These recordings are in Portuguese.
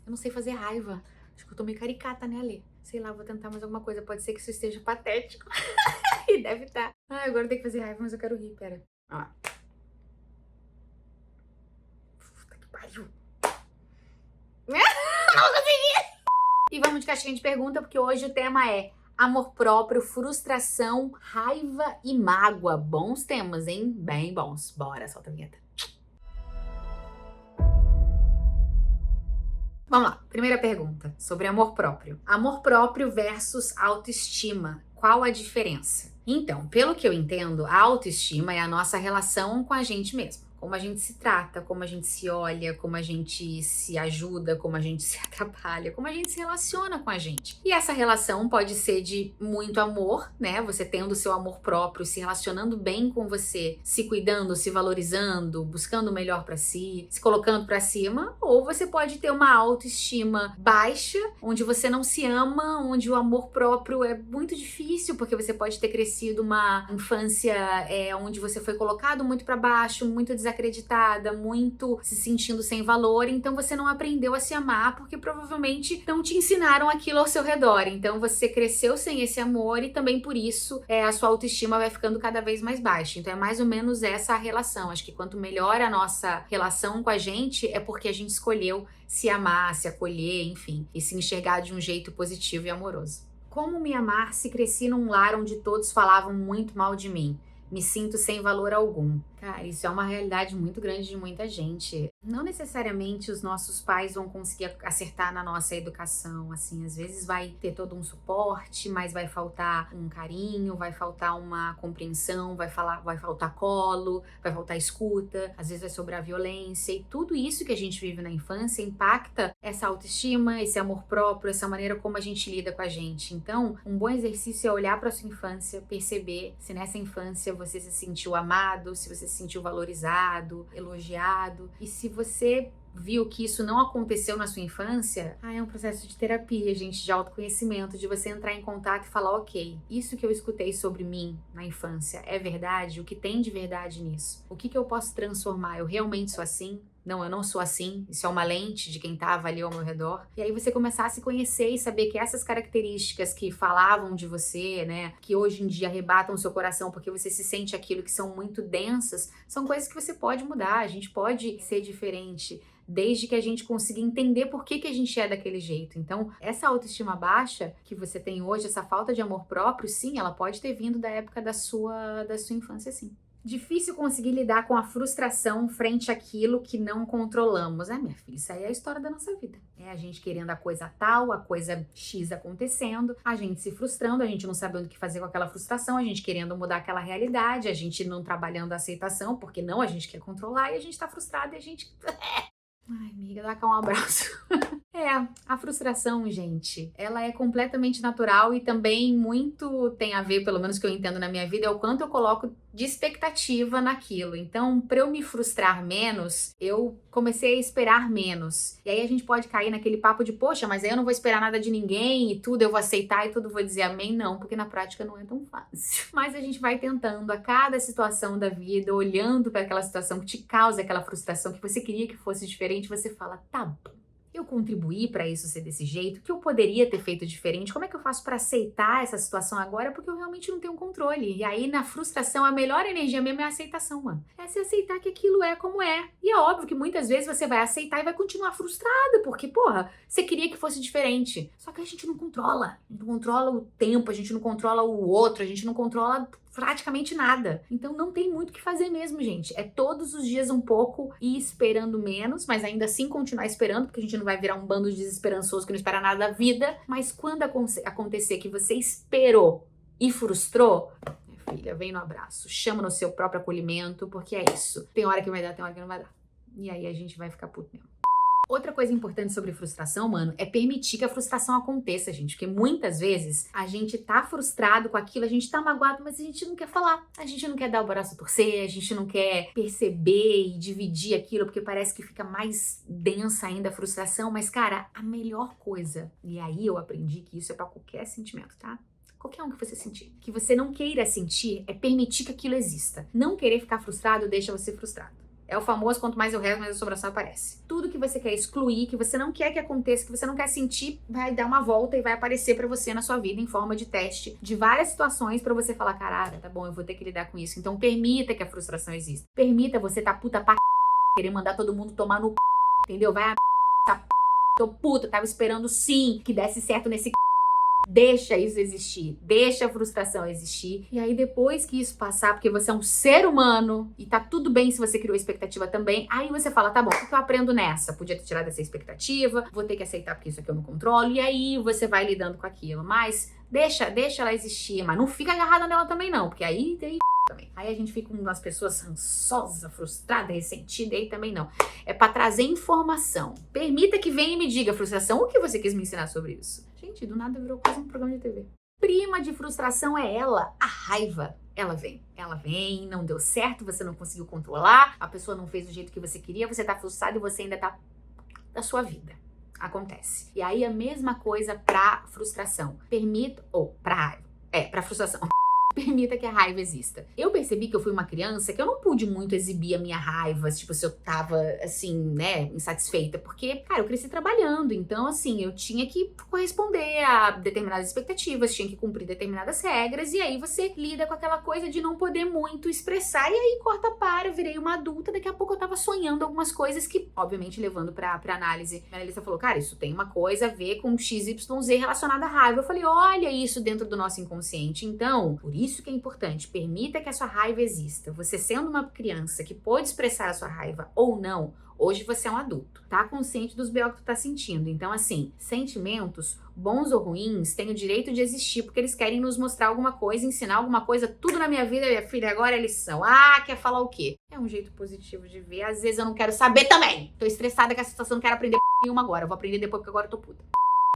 Eu não sei fazer raiva. Acho que eu tô meio caricata, né, Alê? Sei lá, vou tentar mais alguma coisa. Pode ser que isso esteja patético. E deve estar. Ai, agora eu tenho que fazer raiva, mas eu quero rir, pera. Ó. Puta que pariu. Não consegui! E vamos de caixinha de pergunta, porque hoje o tema é amor próprio, frustração, raiva e mágoa. Bons temas, hein? Bem bons. Bora, solta a vinheta. Vamos lá, primeira pergunta sobre amor próprio. Amor próprio versus autoestima. Qual a diferença? Então, pelo que eu entendo, a autoestima é a nossa relação com a gente mesmo. Como a gente se trata, como a gente se olha, como a gente se ajuda, como a gente se atrapalha, como a gente se relaciona com a gente. E essa relação pode ser de muito amor, né? Você tendo o seu amor próprio, se relacionando bem com você, se cuidando, se valorizando, buscando o melhor pra si, se colocando pra cima, ou você pode ter uma autoestima baixa, onde você não se ama, onde o amor próprio é muito difícil, porque você pode ter crescido uma infância onde você foi colocado muito pra baixo, muito desacreditada, muito se sentindo sem valor, então você não aprendeu a se amar porque provavelmente não te ensinaram aquilo ao seu redor. Então você cresceu sem esse amor e também por isso a sua autoestima vai ficando cada vez mais baixa. Então é mais ou menos essa a relação. Acho que quanto melhor a nossa relação com a gente é porque a gente escolheu se amar, se acolher, enfim, e se enxergar de um jeito positivo e amoroso. Como me amar se cresci num lar onde todos falavam muito mal de mim? Me sinto sem valor algum. Cara, isso é uma realidade muito grande de muita gente. Não necessariamente os nossos pais vão conseguir acertar na nossa educação, assim, às vezes vai ter todo um suporte, mas vai faltar um carinho, vai faltar uma compreensão, vai faltar colo, vai faltar escuta, às vezes vai sobrar violência, e tudo isso que a gente vive na infância impacta essa autoestima, esse amor próprio, essa maneira como a gente lida com a gente. Então, um bom exercício é olhar para sua infância, perceber se nessa infância você se sentiu amado, se você se sentiu valorizado, elogiado, e se você viu que isso não aconteceu na sua infância, é um processo de terapia, gente, de autoconhecimento, de você entrar em contato e falar, ok, isso que eu escutei sobre mim na infância é verdade? O que tem de verdade nisso? O que eu posso transformar? Eu realmente sou assim? Não, eu não sou assim, isso é uma lente de quem tá ali ao meu redor. E aí você começar a se conhecer e saber que essas características que falavam de você, né, que hoje em dia arrebatam o seu coração porque você se sente aquilo, que são muito densas, são coisas que você pode mudar, a gente pode ser diferente, desde que a gente consiga entender por que a gente é daquele jeito. Então, essa autoestima baixa que você tem hoje, essa falta de amor próprio, sim, ela pode ter vindo da época da sua infância, sim. Difícil conseguir lidar com a frustração frente àquilo que não controlamos. Minha filha, isso aí é a história da nossa vida. É a gente querendo a coisa tal, a coisa X acontecendo, a gente se frustrando, a gente não sabendo o que fazer com aquela frustração, a gente querendo mudar aquela realidade, a gente não trabalhando a aceitação, porque não, a gente quer controlar e a gente tá frustrado e a gente... Ai, amiga, dá cá um abraço. A frustração, gente, ela é completamente natural e também muito tem a ver, pelo menos que eu entendo na minha vida, é o quanto eu coloco de expectativa naquilo. Então, para eu me frustrar menos, eu comecei a esperar menos. E aí a gente pode cair naquele papo de, poxa, mas aí eu não vou esperar nada de ninguém e tudo eu vou aceitar e tudo vou dizer amém. Não, porque na prática não é tão fácil. Mas a gente vai tentando a cada situação da vida, olhando para aquela situação que te causa aquela frustração que você queria que fosse diferente, você fala, tá bom. Eu contribuí para isso ser desse jeito, que eu poderia ter feito diferente, como é que eu faço para aceitar essa situação agora, porque eu realmente não tenho controle. E aí na frustração a melhor energia mesmo é a aceitação, mano. É se aceitar que aquilo é como é. E é óbvio que muitas vezes você vai aceitar e vai continuar frustrada, porque, porra, você queria que fosse diferente. Só que a gente não controla. A gente não controla o tempo, a gente não controla o outro, a gente não controla praticamente nada. Então não tem muito o que fazer mesmo, gente. É todos os dias um pouco e esperando menos, mas ainda assim continuar esperando, porque a gente não vai virar um bando de desesperançoso que não espera nada da vida. Mas quando acontecer que você esperou e frustrou, minha filha, vem no abraço, chama no seu próprio acolhimento, porque é isso. Tem hora que vai dar, tem hora que não vai dar. E aí a gente vai ficar puto mesmo. Outra coisa importante sobre frustração, mano, é permitir que a frustração aconteça, gente. Porque muitas vezes a gente tá frustrado com aquilo, a gente tá magoado, mas a gente não quer falar. A gente não quer dar o braço a torcer, a gente não quer perceber e dividir aquilo, porque parece que fica mais densa ainda a frustração. Mas, cara, a melhor coisa, e aí eu aprendi que isso é pra qualquer sentimento, tá? Qualquer um que você sentir. Que você não queira sentir é permitir que aquilo exista. Não querer ficar frustrado deixa você frustrado. É o famoso, quanto mais eu rezo, mais a assombração aparece. Tudo que você quer excluir, que você não quer que aconteça, que você não quer sentir, vai dar uma volta e vai aparecer pra você na sua vida em forma de teste de várias situações pra você falar, caraca, tá bom, eu vou ter que lidar com isso. Então permita que a frustração exista. Permita você tá puta pra querer mandar todo mundo tomar no entendeu? Vai a tô puta, tava esperando sim que desse certo nesse Deixa isso existir, deixa a frustração existir. E aí depois que isso passar, porque você é um ser humano e tá tudo bem se você criou expectativa também, aí você fala, tá bom, o que eu aprendo nessa? Podia ter tirado essa expectativa, vou ter que aceitar porque isso aqui eu não controlo. E aí você vai lidando com aquilo, mas deixa ela existir, mas não fica agarrada nela também não, porque aí tem também. Aí a gente fica com umas pessoas rançosas, frustradas, ressentidas, aí também não. É pra trazer informação. Permita que venha e me diga, frustração, o que você quis me ensinar sobre isso? Gente, do nada virou quase um programa de TV. Prima de frustração é ela, a raiva. Ela vem, não deu certo, você não conseguiu controlar, a pessoa não fez do jeito que você queria, você tá frustrado e você ainda tá da sua vida. Acontece. E aí a mesma coisa pra frustração. Pra raiva. Pra frustração. Permita que a raiva exista. Eu percebi que eu fui uma criança que eu não pude muito exibir a minha raiva, tipo, se eu tava, assim, né, insatisfeita, porque, cara, eu cresci trabalhando, então, assim, eu tinha que corresponder a determinadas expectativas, tinha que cumprir determinadas regras, e aí você lida com aquela coisa de não poder muito expressar, e aí eu virei uma adulta, daqui a pouco eu tava sonhando algumas coisas que, obviamente, levando pra análise. A analista falou, cara, isso tem uma coisa a ver com XYZ relacionada à raiva. Eu falei, olha isso dentro do nosso inconsciente. Então, por isso que é importante, permita que a sua raiva exista. Você sendo uma criança que pode expressar a sua raiva ou não, hoje você é um adulto, tá consciente dos B.O. que tu tá sentindo. Então, assim, sentimentos, bons ou ruins, têm o direito de existir, porque eles querem nos mostrar alguma coisa, ensinar alguma coisa. Tudo na minha vida, minha filha, agora é lição. Ah, quer falar o quê? É um jeito positivo de ver. Às vezes eu não quero saber também. Tô estressada com a situação, não quero aprender nenhuma agora. Eu vou aprender depois, porque agora eu tô puta.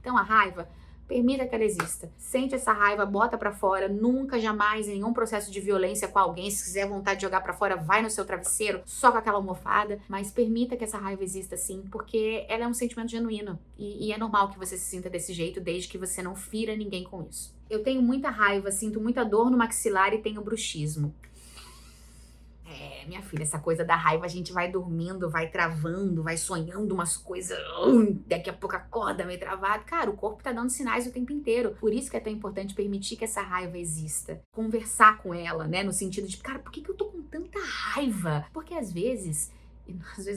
Então, a raiva, permita que ela exista. Sente essa raiva, bota pra fora. Nunca, jamais, em nenhum processo de violência com alguém. Se quiser vontade de jogar pra fora, vai no seu travesseiro, só com aquela almofada. Mas permita que essa raiva exista sim, porque ela é um sentimento genuíno. E é normal que você se sinta desse jeito, desde que você não fira ninguém com isso. Eu tenho muita raiva, sinto muita dor no maxilar e tenho bruxismo. Minha filha, essa coisa da raiva, a gente vai dormindo, vai travando, vai sonhando umas coisas, daqui a pouco acorda meio travado. Cara, o corpo tá dando sinais o tempo inteiro. Por isso que é tão importante permitir que essa raiva exista. Conversar com ela, né, no sentido de, cara, por que eu tô com tanta raiva? Porque às vezes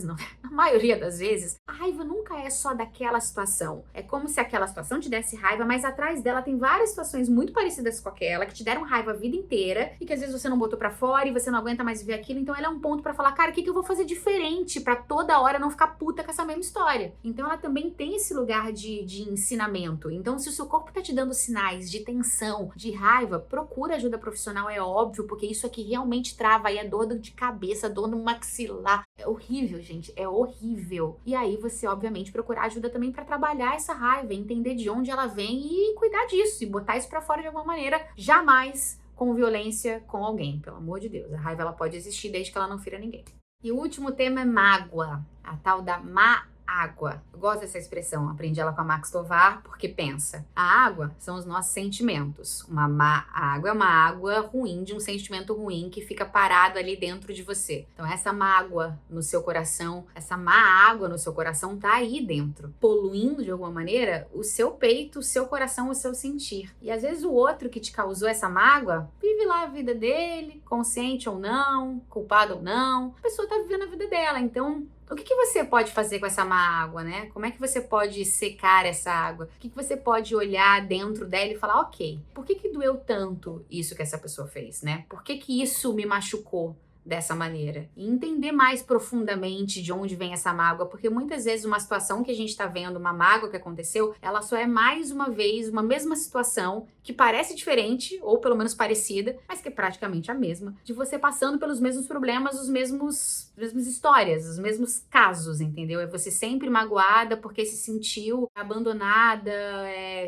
não, na maioria das vezes, a raiva nunca é só daquela situação. É como se aquela situação te desse raiva, mas atrás dela tem várias situações muito parecidas com aquela, que te deram raiva a vida inteira, e que às vezes você não botou pra fora e você não aguenta mais ver aquilo, então ela é um ponto pra falar, cara, o que eu vou fazer diferente pra toda hora não ficar puta com essa mesma história? Então ela também tem esse lugar de ensinamento. Então se o seu corpo tá te dando sinais de tensão, de raiva, procura ajuda profissional, é óbvio, porque isso aqui realmente trava aí a dor de cabeça, dor no maxilar. É horrível, gente, é horrível. E aí você, obviamente, procurar ajuda também pra trabalhar essa raiva, entender de onde ela vem e cuidar disso, e botar isso pra fora de alguma maneira. Jamais com violência com alguém, pelo amor de Deus. A raiva, ela pode existir desde que ela não fira ninguém. E o último tema é mágoa, a tal da má água. Eu gosto dessa expressão, aprendi ela com a Max Tovar, porque pensa, a água são os nossos sentimentos. Uma má água é uma água ruim, de um sentimento ruim que fica parado ali dentro de você. Então essa mágoa no seu coração, essa má água no seu coração tá aí dentro, poluindo de alguma maneira o seu peito, o seu coração, o seu sentir. E às vezes o outro que te causou essa mágoa, vive lá a vida dele, consciente ou não, culpado ou não, a pessoa tá vivendo a vida dela. Então o que você pode fazer com essa má água, né? Como é que você pode secar essa água? O que você pode olhar dentro dela e falar, ok, por que doeu tanto isso que essa pessoa fez, né? Por que isso me machucou dessa maneira? E entender mais profundamente de onde vem essa mágoa, porque muitas vezes uma situação que a gente tá vendo, uma mágoa que aconteceu, ela só é mais uma vez uma mesma situação que parece diferente, ou pelo menos parecida, mas que é praticamente a mesma, de você passando pelos mesmos problemas, as mesmas histórias, os mesmos casos, entendeu? É você sempre magoada porque se sentiu abandonada,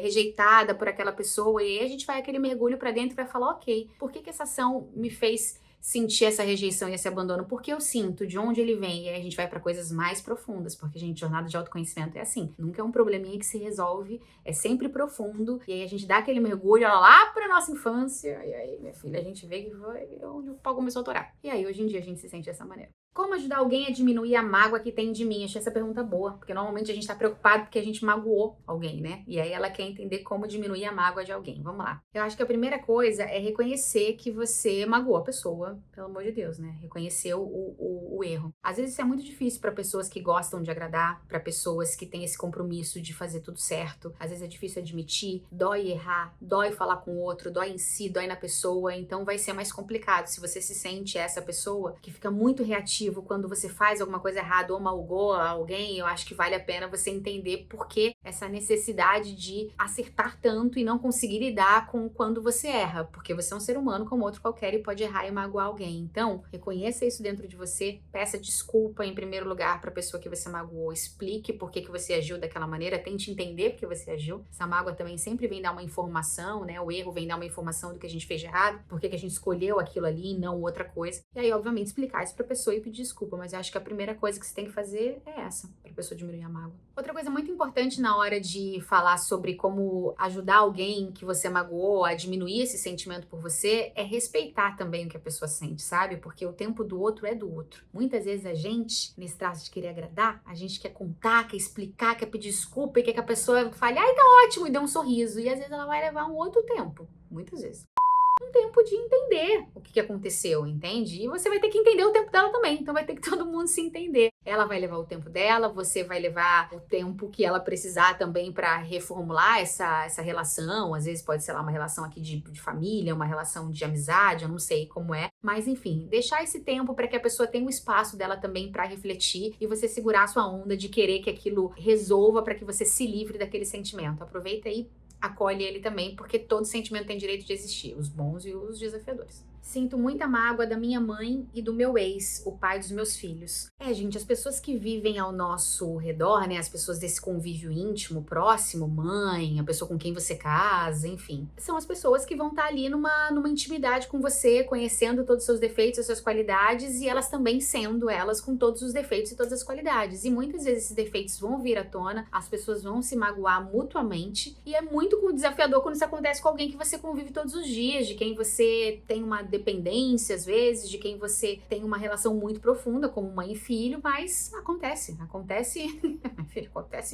rejeitada por aquela pessoa, e aí a gente vai aquele mergulho pra dentro e vai falar, ok, por que essa ação me fez sentir essa rejeição e esse abandono? Porque eu sinto, de onde ele vem? E aí a gente vai pra coisas mais profundas, porque, gente, jornada de autoconhecimento é assim, nunca é um probleminha que se resolve, é sempre profundo, e aí a gente dá aquele mergulho lá pra nossa infância, e aí, minha filha, a gente vê que foi onde o pau começou a torar. E aí, hoje em dia, a gente se sente dessa maneira. Como ajudar alguém a diminuir a mágoa que tem de mim? Achei essa pergunta boa, porque normalmente a gente tá preocupado porque a gente magoou alguém, né? E aí ela quer entender como diminuir a mágoa de alguém. Vamos lá. Eu acho que a primeira coisa é reconhecer que você magoou a pessoa, pelo amor de Deus, né? Reconhecer o erro. Às vezes isso é muito difícil para pessoas que gostam de agradar, para pessoas que têm esse compromisso de fazer tudo certo. Às vezes é difícil admitir, dói errar, dói falar com o outro, dói em si, dói na pessoa, então vai ser mais complicado se você se sente essa pessoa que fica muito reativa quando você faz alguma coisa errada ou magoa alguém. Eu acho que vale a pena você entender por que essa necessidade de acertar tanto e não conseguir lidar com quando você erra, porque você é um ser humano como outro qualquer e pode errar e magoar alguém. Então, reconheça isso dentro de você, peça desculpa em primeiro lugar para a pessoa que você magoou, explique por que você agiu daquela maneira, tente entender por que você agiu. Essa mágoa também sempre vem dar uma informação, né? O erro vem dar uma informação do que a gente fez de errado, por que a gente escolheu aquilo ali e não outra coisa. E aí, obviamente, explicar isso para a pessoa e pedir desculpa, mas eu acho que a primeira coisa que você tem que fazer é essa, para a pessoa diminuir a mágoa. Outra coisa muito importante na hora de falar sobre como ajudar alguém que você magoou a diminuir esse sentimento por você é respeitar também o que a pessoa sente, sabe? Porque o tempo do outro é do outro. Muitas vezes a gente, nesse traço de querer agradar, a gente quer contar, quer explicar, quer pedir desculpa e quer que a pessoa fale, ai, tá ótimo, e dê um sorriso. E às vezes ela vai levar um outro tempo, muitas vezes. Um tempo de entender o que aconteceu, entende? E você vai ter que entender o tempo dela também, então vai ter que todo mundo se entender. Ela vai levar o tempo dela, você vai levar o tempo que ela precisar também para reformular essa relação. Às vezes pode ser lá uma relação aqui de família, uma relação de amizade, eu não sei como é. Mas enfim, deixar esse tempo para que a pessoa tenha o espaço dela também para refletir e você segurar a sua onda de querer que aquilo resolva para que você se livre daquele sentimento. Aproveita aí, acolhe ele também, porque todo sentimento tem direito de existir, os bons e os desafiadores. Sinto muita mágoa da minha mãe e do meu ex, o pai dos meus filhos. Gente, as pessoas que vivem ao nosso redor, né, as pessoas desse convívio íntimo, próximo, mãe, a pessoa com quem você casa, enfim, são as pessoas que vão estar ali numa intimidade com você, conhecendo todos os seus defeitos, as suas qualidades, e elas também sendo elas com todos os defeitos e todas as qualidades. E muitas vezes esses defeitos vão vir à tona, as pessoas vão se magoar mutuamente, e é muito desafiador quando isso acontece com alguém que você convive todos os dias, de quem você tem uma dependência, às vezes, de quem você tem uma relação muito profunda, como mãe e filho, mas acontece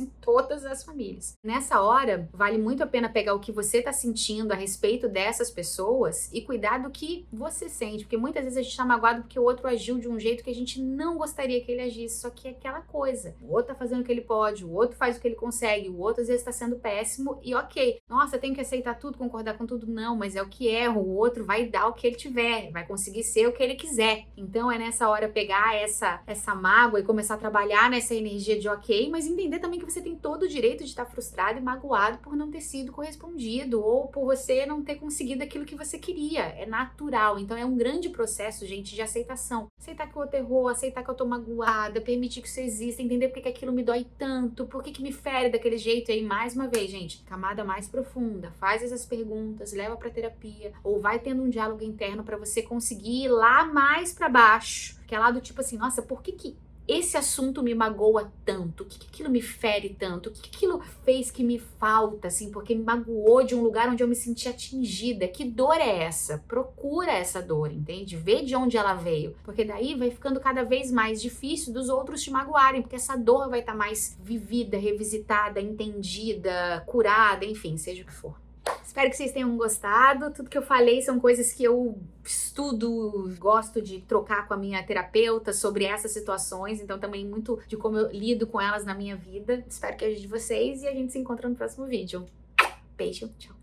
em todas as famílias. Nessa hora, vale muito a pena pegar o que você tá sentindo a respeito dessas pessoas e cuidar do que você sente, porque muitas vezes a gente tá magoado porque o outro agiu de um jeito que a gente não gostaria que ele agisse, só que é aquela coisa, o outro tá fazendo o que ele pode, o outro faz o que ele consegue, o outro às vezes tá sendo péssimo e ok, nossa, tem que aceitar tudo, concordar com tudo, não, mas é o que é, o outro vai dar o que ele tiver, vai conseguir ser o que ele quiser. Então é nessa hora pegar essa mágoa e começar a trabalhar nessa energia de ok, mas entender também que você tem todo o direito de estar frustrado e magoado por não ter sido correspondido ou por você não ter conseguido aquilo que você queria. É natural. Então é um grande processo, gente, de aceitação. Aceitar que o outro errou, aceitar que eu tô magoada, permitir que isso exista, entender por que aquilo me dói tanto, por que me fere daquele jeito. E aí, mais uma vez, gente, camada mais profunda, faz essas perguntas, leva pra terapia, ou vai tendo um diálogo interno pra você conseguir ir lá mais pra baixo, que é lá do tipo assim, nossa, por que esse assunto me magoa tanto? O que aquilo me fere tanto? O que aquilo fez que me falta, assim, porque me magoou de um lugar onde eu me senti atingida? Que dor é essa? Procura essa dor, entende? Vê de onde ela veio, porque daí vai ficando cada vez mais difícil dos outros te magoarem, porque essa dor vai estar mais vivida, revisitada, entendida, curada, enfim, seja o que for. Espero que vocês tenham gostado. Tudo que eu falei são coisas que eu estudo, gosto de trocar com a minha terapeuta sobre essas situações, então também muito de como eu lido com elas na minha vida. Espero que ajude vocês e a gente se encontra no próximo vídeo. Beijo, tchau!